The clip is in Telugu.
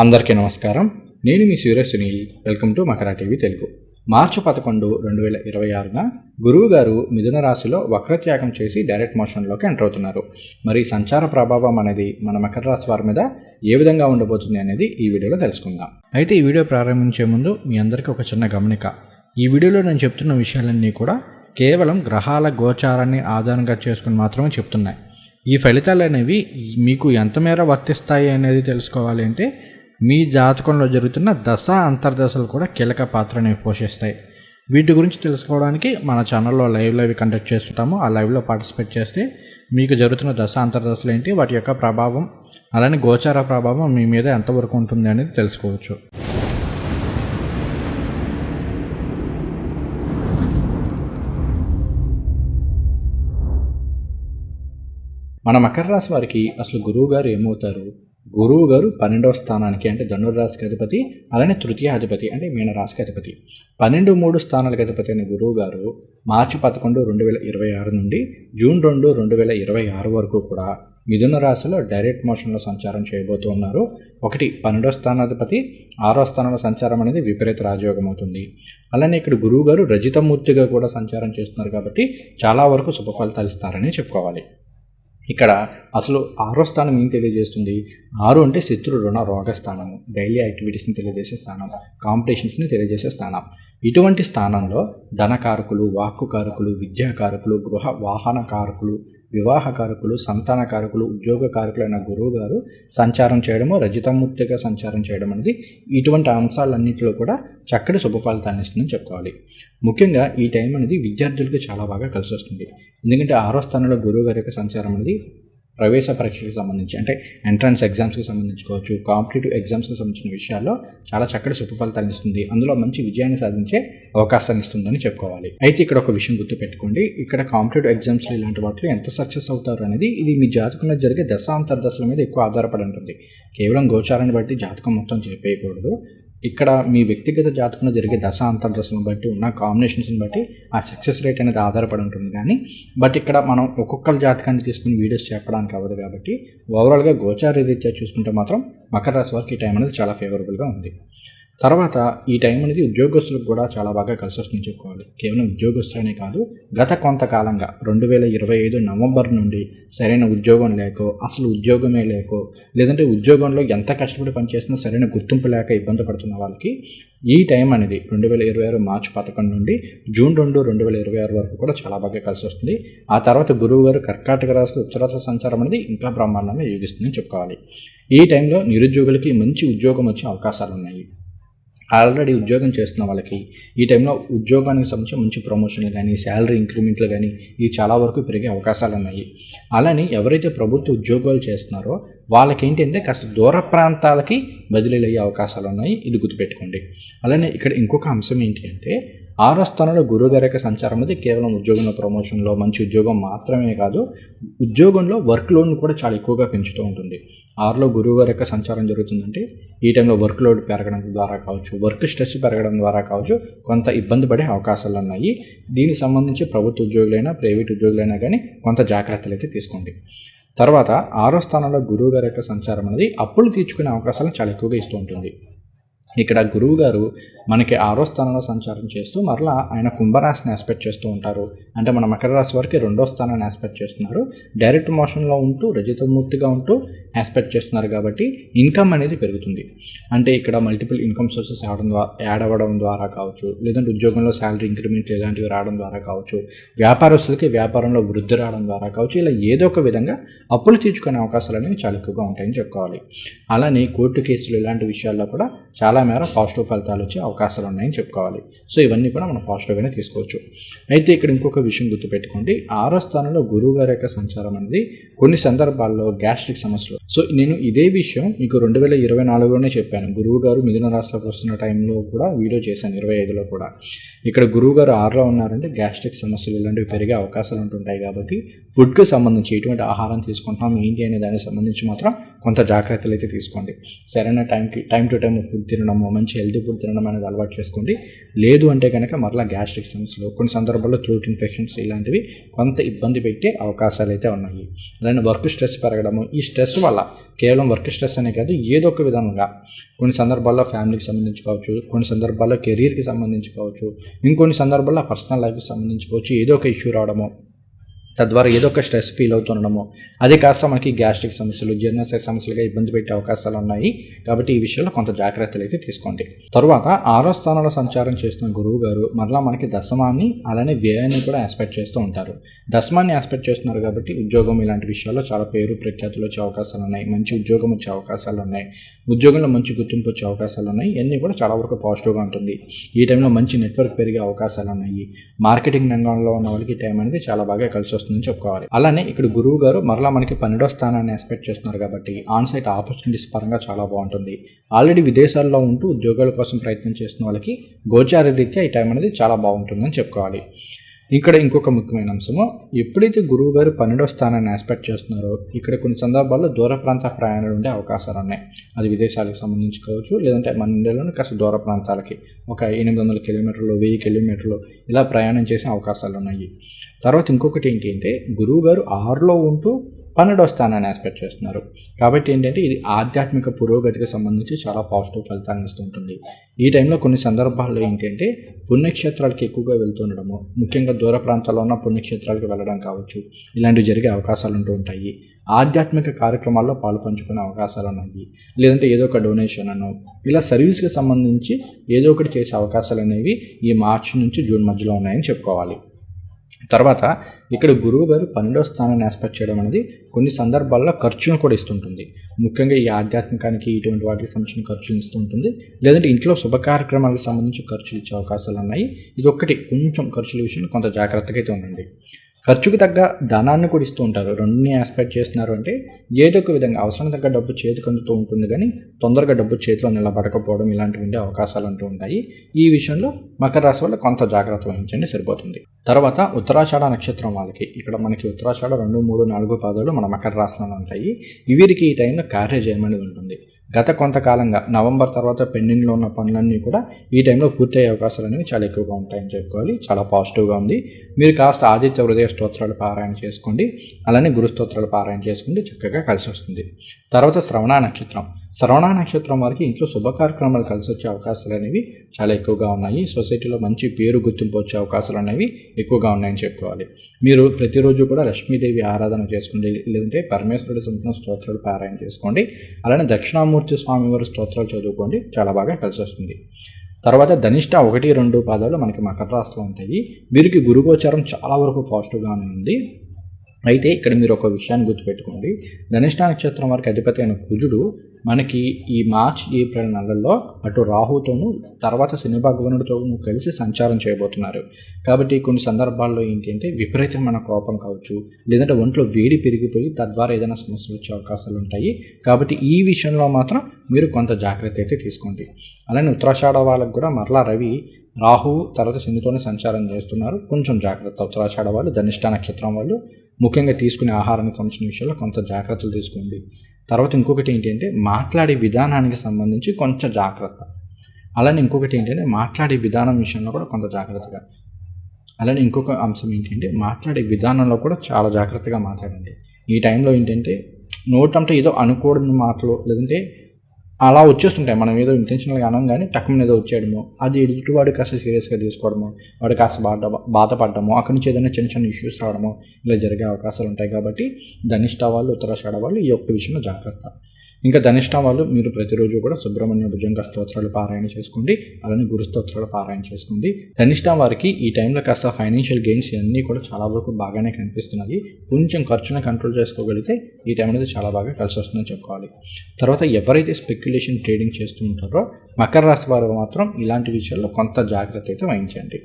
అందరికీ నమస్కారం. నేను మీ సూర్య Sunil. Welcome to Makar TV Telugu. మార్చి 11, 2026న గురువు గారు మిథున రాశిలో వక్రత్యాగం చేసి డైరెక్ట్ మోషన్లోకి ఎంటర్ అవుతున్నారు. మరి సంచార ప్రభావం అనేది మన మకర రాశి వారి మీద ఏ విధంగా ఉండబోతుంది అనేది ఈ వీడియోలో తెలుసుకుందాం. అయితే ఈ వీడియో ప్రారంభించే ముందు మీ అందరికీ ఒక చిన్న గమనిక. ఈ వీడియోలో నేను చెప్తున్న విషయాలన్నీ కూడా కేవలం గ్రహాల గోచారాన్ని ఆధారంగా చేసుకుని మాత్రమే చెప్తున్నాయి. ఈ ఫలితాలు అనేవి మీకు ఎంత మేర వర్తిస్తాయి అనేది తెలుసుకోవాలి అంటే మీ జాతకంలో జరుగుతున్న దశ అంతర్దశలు కూడా కీలక పాత్రని పోషిస్తాయి. వీటి గురించి తెలుసుకోవడానికి మన ఛానల్లో లైవ్ కండక్ట్ చేస్తుంటాము. ఆ లైవ్లో పార్టిసిపేట్ చేస్తే మీకు జరుగుతున్న దశ అంతర్దశలు ఏంటి, వాటి యొక్క ప్రభావం, అలానే గోచార ప్రభావం మీ మీద ఎంతవరకు ఉంటుంది అనేది తెలుసుకోవచ్చు. మన మకర రాశి వారికి అసలు గురువు గారు ఏమవుతారు? గురువు గారు 12వ స్థానానికి అంటే ధనుర్రాశికి అధిపతి, అలానే తృతీయ అధిపతి అంటే మీనరాశికి అధిపతి. 12-3 స్థానాలకు అధిపతి అయిన గురువు గారు మార్చి 11, 2026 నుండి జూన్ 2, 2026 వరకు కూడా మిథున రాశిలో డైరెక్ట్ మోషన్లో సంచారం చేయబోతూ ఉన్నారు. 12వ స్థానాధిపతి 6వ స్థానంలో సంచారం అనేది విపరీత రాజయోగం అవుతుంది. అలానే ఇక్కడ గురువు గారు రజితమూర్తిగా కూడా సంచారం చేస్తున్నారు కాబట్టి చాలా వరకు శుభ ఫలితాలు ఇస్తారని చెప్పుకోవాలి. ఇక్కడ అసలు 6వ స్థానం ఏం తెలియజేస్తుంది? 6 అంటే శత్రు రుణ రోగ స్థానము, డైలీ యాక్టివిటీస్ని తెలియజేసే స్థానం, కాంపిటీషన్స్ని తెలియజేసే స్థానం. ఇటువంటి స్థానంలో ధనకారకులు, వాక్కుకారకులు, విద్యాకారకులు, గృహ వాహన కారకులు, వివాహకారకులు, సంతానకారకులు, ఉద్యోగకారకులైన గురువు గారు సంచారం చేయడము, రజితమూర్తిగా సంచారం చేయడం అనేది ఇటువంటి అంశాలన్నింటిలో కూడా చక్కటి శుభ ఫలితాన్ని ఇస్తుందని చెప్పుకోవాలి. ముఖ్యంగా ఈ టైం అనేది విద్యార్థులకు చాలా బాగా కలిసి వస్తుంది. ఎందుకంటే 6వ స్థానంలో గురువు గారి యొక్క సంచారం అనేది ప్రవేశ పరీక్షలకు సంబంధించి అంటే ఎంట్రన్స్ ఎగ్జామ్స్కి సంబంధించుకోవచ్చు, కాంపిటేటివ్ ఎగ్జామ్స్కి సంబంధించిన విషయాల్లో చాలా చక్కటి శుభ ఫలితాన్ని ఇస్తుంది. అందులో మంచి విజయాన్ని సాధించే అవకాశాన్ని ఇస్తుందని చెప్పుకోవాలి. అయితే ఇక్కడ ఒక విషయం గుర్తుపెట్టుకోండి, ఇక్కడ కాంపిటేటివ్ ఎగ్జామ్స్లో ఇలాంటి వాటిలో ఎంత సక్సెస్ అవుతారు అనేది ఇది మీ జాతకంలో జరిగే దశాంతర్దశల మీద ఎక్కువ ఆధారపడి ఉంటుంది. కేవలం గోచారాన్ని బట్టి జాతకం మొత్తం చెప్పేయకూడదు. ఇక్కడ మీ వ్యక్తిగత జాతకంలో జరిగే దశ అంతర్దశలను బట్టి ఉన్న కాంబినేషన్స్ని బట్టి ఆ సక్సెస్ రేట్ అనేది ఆధారపడి ఉంటుంది. కానీ ఇక్కడ మనం ఒక్కొక్కరి జాతకాన్ని తీసుకుని వీడియోస్ చెప్పడానికి అవ్వదు కాబట్టి ఓవరాల్గా గోచార రీత్యా చూసుకుంటే మాత్రం మకర రాశి వారికి ఈ టైం అనేది చాలా ఫేవరబుల్గా ఉంది. తర్వాత ఈ టైం అనేది ఉద్యోగస్తులకు కూడా చాలా బాగా కలిసి వస్తుందని చెప్పుకోవాలి. కేవలం ఉద్యోగస్తులనే కాదు, గత కొంతకాలంగా 2025 నవంబర్ నుండి సరైన ఉద్యోగం లేకో, అసలు ఉద్యోగమే లేకో, లేదంటే ఉద్యోగంలో ఎంత కష్టపడి పనిచేసినా సరైన గుర్తింపు లేక ఇబ్బంది పడుతున్న వాళ్ళకి ఈ టైం అనేది 2026 మార్చి 11 నుండి జూన్ 2, 2026 వరకు కూడా చాలా బాగా కలిసి వస్తుంది. ఆ తర్వాత గురువు గారు కర్కాటక రాశిలో ఉత్తరాశ సంచారం అనేది ఇంకా బ్రహ్మాండంగా యోగిస్తుందని చెప్పుకోవాలి. ఈ టైంలో నిరుద్యోగులకి మంచి ఉద్యోగం వచ్చే అవకాశాలు ఉన్నాయి. ఆల్రెడీ ఉద్యోగం చేస్తున్న వాళ్ళకి ఈ టైంలో ఉద్యోగానికి సంబంధించి మంచి ప్రమోషన్లు కానీ, శాలరీ ఇంక్రిమెంట్లు కానీ ఇవి చాలా వరకు పెరిగే అవకాశాలు ఉన్నాయి. అలానే ఎవరైతే ప్రభుత్వ ఉద్యోగాలు చేస్తున్నారో వాళ్ళకి ఏంటంటే కాస్త దూర ప్రాంతాలకి బదిలీలు అయ్యే అవకాశాలు ఉన్నాయి. ఇది గుర్తుపెట్టుకోండి. అలానే ఇక్కడ ఇంకొక అంశం ఏంటి అంటే 6వ స్థానంలో గురువు గారి యొక్క సంచారం అనేది కేవలం ఉద్యోగంలో ప్రమోషన్లో మంచి ఉద్యోగం మాత్రమే కాదు, ఉద్యోగంలో వర్క్ లోడ్ను కూడా చాలా ఎక్కువగా పెంచుతూ ఉంటుంది. 6లో గురువు గారి యొక్క సంచారం జరుగుతుందంటే ఈ టైంలో వర్క్ లోడ్ పెరగడం ద్వారా కావచ్చు, వర్క్ స్ట్రెస్ పెరగడం ద్వారా కావచ్చు కొంత ఇబ్బంది పడే అవకాశాలు ఉన్నాయి. దీనికి సంబంధించి ప్రభుత్వ ఉద్యోగులైనా ప్రైవేట్ ఉద్యోగులైనా కానీ కొంత జాగ్రత్తలు అయితే తీసుకోండి. తర్వాత 6వ స్థానంలో గురువు గారి యొక్క సంచారం అనేది అప్పులు తీర్చుకునే అవకాశాలను చాలా ఎక్కువగా ఇస్తూ ఉంటుంది. ఇక్కడ గురువు గారు మనకి 6వ స్థానంలో సంచారం చేస్తూ మరలా ఆయన కుంభరాశిని ఆస్పెక్ట్ చేస్తూ ఉంటారు. అంటే మన మకర రాశి వారికి 2వ స్థానాన్ని ఆస్పెక్ట్ చేస్తున్నారు. డైరెక్ట్ మోషన్లో ఉంటూ రజితమూర్తిగా ఉంటూ ఆస్పెక్ట్ చేస్తున్నారు కాబట్టి ఇన్కమ్ అనేది పెరుగుతుంది. అంటే ఇక్కడ మల్టిపుల్ ఇన్కమ్ సోర్సెస్ యాడ్ అవ్వడం ద్వారా కావచ్చు, లేదంటే ఉద్యోగంలో శాలరీ ఇంక్రిమెంట్లు ఇలాంటివి రావడం ద్వారా కావచ్చు, వ్యాపారస్తులకి వ్యాపారంలో వృద్ధి రావడం ద్వారా కావచ్చు, ఇలా ఏదో ఒక విధంగా అప్పులు తీర్చుకునే అవకాశాలు అనేవి చాలా ఎక్కువగా ఉంటాయని చెప్పుకోవాలి. అలానే కోర్టు కేసులు ఇలాంటి విషయాల్లో కూడా చాలా మేర పాజిటివ్ ఫలితాలు వచ్చే అవకాశాలు ఉన్నాయని చెప్పుకోవాలి. సో ఇవన్నీ కూడా మనం పాజిటివ్గానే తీసుకోవచ్చు. అయితే ఇక్కడ ఇంకొక విషయం గుర్తుపెట్టుకోండి, 6వ స్థానంలో గురువు గారి యొక్క సంచారం అనేది కొన్ని సందర్భాల్లో గ్యాస్ట్రిక్ సమస్యలు. సో నేను ఇదే విషయం మీకు 2024లోనే చెప్పాను. గురువు గారు మిథున రాశిలోకి వస్తున్న టైంలో కూడా వీడియో చేశాను, 25లో కూడా. ఇక్కడ గురువు గారు 6లో ఉన్నారంటే గ్యాస్ట్రిక్ సమస్యలు ఇలాంటివి పెరిగే అవకాశాలు ఉంటుంటాయి. కాబట్టి ఫుడ్కి సంబంధించి ఎటువంటి ఆహారం తీసుకుంటున్నాం ఏంటి అనే దానికి సంబంధించి మాత్రం కొంత జాగ్రత్తలు అయితే తీసుకోండి. సరైన టైం టు టైం ఫుడ్ తినడము, మంచి హెల్తీ ఫుడ్ తినడం అనేది అలవాటు చేసుకోండి. లేదు అంటే కనుక మరలా గ్యాస్ట్రిక్ సమస్యలు, కొన్ని సందర్భాల్లో థ్రోట్ ఇన్ఫెక్షన్స్ ఇలాంటివి కొంత ఇబ్బంది పెట్టే అవకాశాలు అయితే ఉన్నాయి. అలానే వర్క్ స్ట్రెస్ పెరగడము, ఈ స్ట్రెస్ వల్ల కేవలం వర్క్ స్ట్రెస్ అనే కాదు, ఏదో ఒక విధంగా కొన్ని సందర్భాల్లో ఫ్యామిలీకి సంబంధించి కావచ్చు, కొన్ని సందర్భాల్లో కెరీర్కి సంబంధించి కావచ్చు, ఇంకొన్ని సందర్భాల్లో పర్సనల్ లైఫ్కి సంబంధించి కావచ్చు, ఏదో ఒక ఇష్యూ రావడము, తద్వారా ఏదో ఒక స్ట్రెస్ ఫీల్ అవుతుండడము, అదే కాస్త మనకి గ్యాస్ట్రిక్ సమస్యలు, జీర్ణశయ సమస్యలుగా ఇబ్బంది పెట్టే అవకాశాలు ఉన్నాయి. కాబట్టి ఈ విషయంలో కొంత జాగ్రత్తలు అయితే తీసుకోండి. తరువాత 6వ స్థానంలో సంచారం చేస్తున్న గురువు గారు మరలా మనకి దశమాన్ని అలానే వ్యయాన్ని కూడా ఆస్పెక్ట్ చేస్తూ ఉంటారు. దశమాన్ని ఆస్పెక్ట్ చేస్తున్నారు కాబట్టి ఉద్యోగం ఇలాంటి విషయాల్లో చాలా పేరు ప్రఖ్యాతులు వచ్చే అవకాశాలు ఉన్నాయి. మంచి ఉద్యోగం వచ్చే అవకాశాలు ఉన్నాయి. ఉద్యోగంలో మంచి గుర్తింపు వచ్చే అవకాశాలు ఉన్నాయి. ఇవన్నీ కూడా చాలా వరకు పాజిటివ్గా ఉంటుంది. ఈ టైంలో మంచి నెట్వర్క్ పెరిగే అవకాశాలు ఉన్నాయి. మార్కెటింగ్ రంగంలో ఉన్న వాళ్ళకి ఈ టైం అనేది చాలా బాగా కలిసి వస్తుందని చెప్పుకోవాలి. అలానే ఇక్కడ గురువు గారు మరలా మనకి 12వ స్థానాన్ని ఎక్స్పెక్ట్ చేస్తున్నారు కాబట్టి ఆన్సైట్ ఆపర్చునిటీస్ పరంగా చాలా బాగుంటుంది. ఆల్రెడీ విదేశాల్లో ఉంటూ ఉద్యోగాల కోసం ప్రయత్నం చేస్తున్న వాళ్ళకి గోచార రీత్యా ఈ టైం అనేది చాలా బాగుంటుందని చెప్పుకోవాలి. ఇక్కడ ఇంకొక ముఖ్యమైన అంశము, ఎప్పుడైతే గురువు గారు 12వ స్థానాన్ని ఎక్స్పెక్ట్ చేస్తున్నారో ఇక్కడ కొన్ని సందర్భాల్లో దూర ప్రాంత ప్రయాణాలు ఉండే అవకాశాలు ఉన్నాయి. అది విదేశాలకు సంబంధించి కావచ్చు, లేదంటే మన ఇండియాలోనే కాస్త దూర ప్రాంతాలకి ఒక 800 కిలోమీటర్లు, 1000 కిలోమీటర్లు ఇలా ప్రయాణం చేసే అవకాశాలు ఉన్నాయి. తర్వాత ఇంకొకటి ఏంటి అంటే గురువు గారు 6లో ఉంటూ 12వ స్థానాన్ని ఎక్స్పెక్ట్ చేస్తున్నారు. కాబట్టి ఏంటంటే ఇది ఆధ్యాత్మిక పురోగతికి సంబంధించి చాలా పాజిటివ్ ఫలితాలను ఇస్తుంటుంది. ఈ టైంలో కొన్ని సందర్భాల్లో ఏంటంటే పుణ్యక్షేత్రాలకు ఎక్కువగా వెళ్తుండడము, ముఖ్యంగా దూర ప్రాంతాల్లో ఉన్న పుణ్యక్షేత్రాలకు వెళ్ళడం కావచ్చు, ఇలాంటివి జరిగే అవకాశాలు ఉంటూ ఉంటాయి. ఆధ్యాత్మిక కార్యక్రమాల్లో పాలు పంచుకునే అవకాశాలు ఉన్నాయి. లేదంటే ఏదో ఒక డొనేషన్ అను ఇలా సర్వీస్కి సంబంధించి ఏదో ఒకటి చేసే అవకాశాలు అనేవి ఈ మార్చి నుంచి జూన్ మధ్యలో ఉన్నాయని చెప్పుకోవాలి. తర్వాత ఇక్కడ గురువు గారు 12వ స్థానాన్ని ఎక్స్పెక్ట్ చేయడం అనేది కొన్ని సందర్భాల్లో ఖర్చును కూడా ఇస్తుంటుంది. ముఖ్యంగా ఈ ఆధ్యాత్మికానికి ఇటువంటి వాటికి సంబంధించిన ఖర్చులు ఇస్తూ ఉంటుంది. లేదంటే ఇంట్లో శుభ కార్యక్రమాలకు సంబంధించి ఖర్చులు ఇచ్చే అవకాశాలు ఉన్నాయి. ఇది ఒక్కటి కొంచెం ఖర్చుల విషయంలో కొంత జాగ్రత్తగా అయితే ఉండండి. ఖర్చుకు తగ్గ ధనాన్ని కూడా ఇస్తూ ఉంటారు. రెండుని ఆస్పెక్ట్ చేస్తున్నారు అంటే ఏదో ఒక విధంగా అవసరం తగ్గ డబ్బు చేతికి అందుతూ ఉంటుంది, కానీ తొందరగా డబ్బు చేతిలో నిలబడకపోవడం ఇలాంటివి ఉండే అవకాశాలు అంటూ ఉంటాయి. ఈ విషయంలో మకర రాశి వల్ల కొంత జాగ్రత్త వహించండి, సరిపోతుంది. తర్వాత ఉత్తరాషాఢ నక్షత్రం వాళ్ళకి ఇక్కడ మనకి ఉత్తరాషాఢ 2, 3, 4 పాదాలు మన మకర రాశిలో ఉంటాయి. వీరికి ఈ టైంలో కార్యజయం అనేది ఉంటుంది. గత కొంతకాలంగా నవంబర్ తర్వాత పెండింగ్లో ఉన్న పనులన్నీ కూడా ఈ టైంలో పూర్తయ్యే అవకాశాలు అనేవి చాలా ఎక్కువగా ఉంటాయని చెప్పుకోవాలి. చాలా పాజిటివ్గా ఉంది. మీరు కాస్త ఆదిత్య హృదయ స్తోత్రాలు పారాయణ చేసుకోండి, అలానే గురు స్తోత్రాలు పారాయణ చేసుకోండి, చక్కగా కలిసి వస్తుంది. తర్వాత శ్రవణ నక్షత్రం వారికి ఇంట్లో శుభ కార్యక్రమాలు కలిసి వచ్చే అవకాశాలు అనేవి చాలా ఎక్కువగా ఉన్నాయి. సొసైటీలో మంచి పేరు గుర్తింపు వచ్చే అవకాశాలు అనేవి ఎక్కువగా ఉన్నాయని చెప్పుకోవాలి. మీరు ప్రతిరోజు కూడా లక్ష్మీదేవి ఆరాధన చేసుకోండి, లేదంటే పరమేశ్వరుడి సంపూర్ణ స్తోత్రాలు పారాయణ చేసుకోండి, అలానే దక్షిణామూర్తి స్వామివారి స్తోత్రాలు చదువుకోండి, చాలా బాగా కలిసి వస్తుంది. తర్వాత ధనిష్ట 1, 2 పాదాలు మనకి మకర రాశిలో ఉంటాయి. వీరికి గురుగోచారం చాలా వరకు పాజిటివ్గానే ఉంది. అయితే ఇక్కడ మీరు ఒక విషయాన్ని గుర్తుపెట్టుకోండి, ధనిష్ట నక్షత్రం వారికి అధిపతి అయిన కుజుడు మనకి ఈ మార్చ్, ఏప్రిల్ నెలల్లో అటు రాహుతోనూ తర్వాత శని భగవానుడితోనూ కలిసి సంచారం చేయబోతున్నారు. కాబట్టి కొన్ని సందర్భాల్లో ఏంటి అంటే విపరీతమైన కోపం కావచ్చు, లేదంటే ఒంట్లో వేడి పెరిగిపోయి తద్వారా ఏదైనా సమస్యలు వచ్చే అవకాశాలు ఉంటాయి. కాబట్టి ఈ విషయంలో మాత్రం మీరు కొంత జాగ్రత్త అయితే తీసుకోండి. అలానే ఉత్తరాషాఢ వాళ్ళకు కూడా మరలా రవి రాహు తర్వాత శనితోనే సంచారం చేస్తున్నారు. కొంచెం జాగ్రత్త ఉత్తరాషాఢ వాళ్ళు, ధనిష్ట నక్షత్రం వాళ్ళు ముఖ్యంగా తీసుకునే ఆహారానికి సంబంధించిన విషయంలో కొంత జాగ్రత్తలు తీసుకోండి. తర్వాత ఇంకొకటి ఏంటి అంటే మాట్లాడే విధానానికి సంబంధించి కొంచెం జాగ్రత్త. అలానే ఇంకొకటి ఏంటంటే మాట్లాడే విధానం విషయంలో కూడా కొంత జాగ్రత్తగా. అలానే ఇంకొక అంశం ఏంటంటే మాట్లాడే విధానంలో కూడా చాలా జాగ్రత్తగా మాట్లాడండి. ఈ టైంలో ఏంటంటే నోటంటే ఏదో అనుకోని మాటలు, లేదంటే అలా వచ్చేస్తుంటాయి. మనం ఏదో ఇంటెన్షనల్గా అనం కానీ టక్కున ఏదో వచ్చేయడము, అది ఎదుటివాడు కాస్త సీరియస్గా తీసుకోవడము, వాడు కాస్త బాధపడము, అక్కడి నుంచి ఏదైనా చిన్న చిన్న ఇష్యూస్ రావడము ఇలా జరిగే అవకాశాలు ఉంటాయి. కాబట్టి ధనిష్ట వాళ్ళు, ఉత్తరాషాఢ వాళ్ళు ఈ ఒక్క విషయంలో జాగ్రత్త. ఇంకా ధనిష్ట వాళ్ళు మీరు ప్రతిరోజు కూడా సుబ్రహ్మణ్య భుజంగ స్తోత్రాలు పారాయణ చేసుకోండి, అలానే గురు స్తోత్రాలు పారాయణ చేసుకోండి. ధనిష్ట వారికి ఈ టైంలో కాస్త ఫైనాన్షియల్ గెయిన్స్ ఇవన్నీ కూడా చాలా వరకు బాగానే కనిపిస్తున్నాయి. కొంచెం ఖర్చును కంట్రోల్ చేసుకోగలిగితే ఈ టైం అనేది చాలా బాగా కలిసి వస్తుందని చెప్పుకోవాలి. తర్వాత ఎవరైతే స్పెక్యులేషన్ ట్రేడింగ్ చేస్తూ ఉంటారో మకర రాశి వారు మాత్రం ఇలాంటి విషయాల్లో కొంత జాగ్రత్త అయితే వహించండి.